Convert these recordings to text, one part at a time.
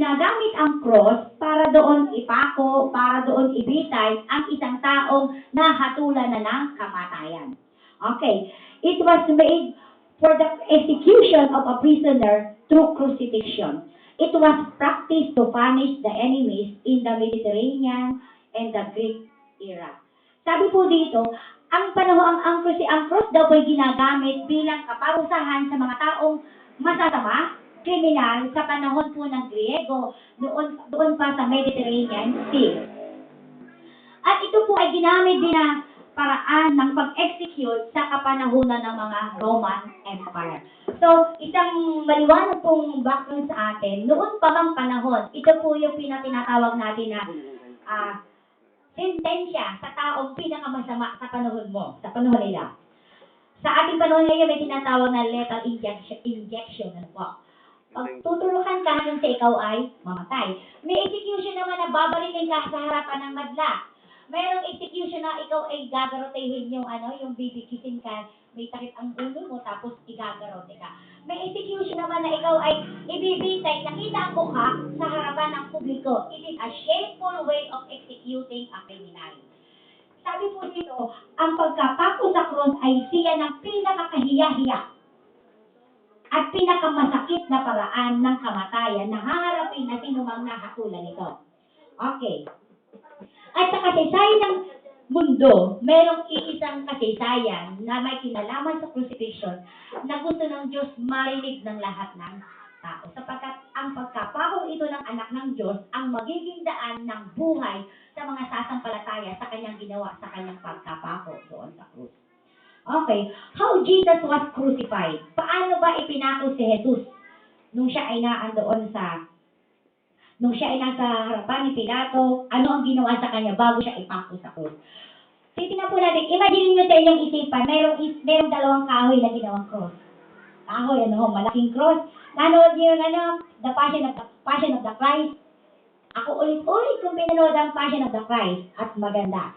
ginagamit ang cross para doon ipako, para doon ibitay ang isang taong nahatulan na ng kamatayan. Okay, it was made for the execution of a prisoner through crucifixion. It was practiced to punish the enemies in the Mediterranean and the Greek era. Sabi po dito, ang panahon ang cross daw po ay ginagamit bilang kaparusahan sa mga taong masasama, kriminal sa panahon po ng Griego, doon pa sa Mediterranean Sea. At ito po ay ginamit din na paraan ng pag-execute sa kapanahunan ng mga Roman Empire. So, isang maliwanag pong background sa atin, noon pa bang panahon, ito po yung pinatinatawag natin na sentensya sa taong pinakamasama sa panahon mo, sa panahon nila. Sa ating panahon ngayon, may tinatawag na lethal injection. Ano po? Pag tutulukan ka hanggang sa ikaw ay mamatay. May execution naman na babarilin ka sa harapan ng madla. Mayroong execution na ikaw ay gagarotehin yung bibikisin ka, may takip ang ulo mo, tapos igagarote ka. May execution naman na ikaw ay ibibitay, nakita ang mukha sa harapan ng publiko. It is a shameful way of executing a criminal. Sabi po dito, ang pagkapako sa cross ay siya ng pinakakahiya-hiya at pinakamasakit na paraan ng kamatayan na haharapin na sinumang nahatulan nito. Okay. At sa kasaysayan ng mundo, merong iisang kasaysayan na may kinalaman sa crucifixion na gusto ng Diyos marinig ng lahat ng tao. Sapagkat ang pagkapako ito ng anak ng Diyos ang magiging daan ng buhay sa mga sasampalataya sa kanyang ginawa sa kanyang pagkapako doon sa krus. Okay, how Jesus was crucified? Paano ba ipinako si Jesus nung siya ay nasa harapan ni Pilato? Ano ang ginawa sa kanya bago siya ipako sa krus? Titingnan po natin, imagine nyo sa inyong isipan, mayroong dalawang kahoy na ginawang cross. Kahoy, malaking cross. Nanood niyo yung The Passion of the Christ. Ako ulit-ulit kung pinanood ang Passion of the Christ at maganda.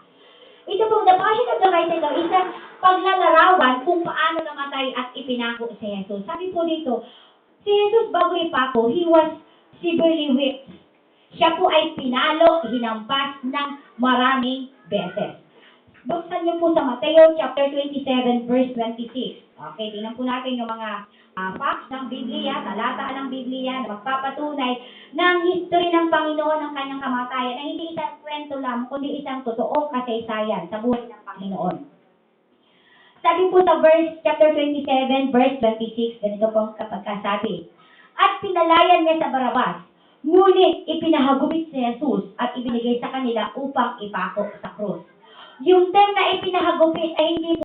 Ito pong The Passion of the Christ ito, isang paglalarawan kung paano namatay at ipinako si Jesus. Sabi po dito, si Jesus bago ipako, he was severely whipped. Siya po ay pinalo, hinampas ng maraming beses. Buksan niyo po sa Mateo chapter 27 verse 26. Okay, tingnan po natin yung mga facts ng Biblia, talata ng Biblia na magpapatunay ng history ng Panginoon ng kanyang kamatayan na hindi isang kwento lang, kundi isang totoong kasaysayan sa buhay ng Panginoon. Sabi po sa chapter 27 verse 26, ganito pong kapagkasabi. At pinalayan niya sa Barabas, ngunit ipinahagupit si Jesus at ibinigay sa kanila upang ipako sa krus. Yung term na ipinahagupit ay hindi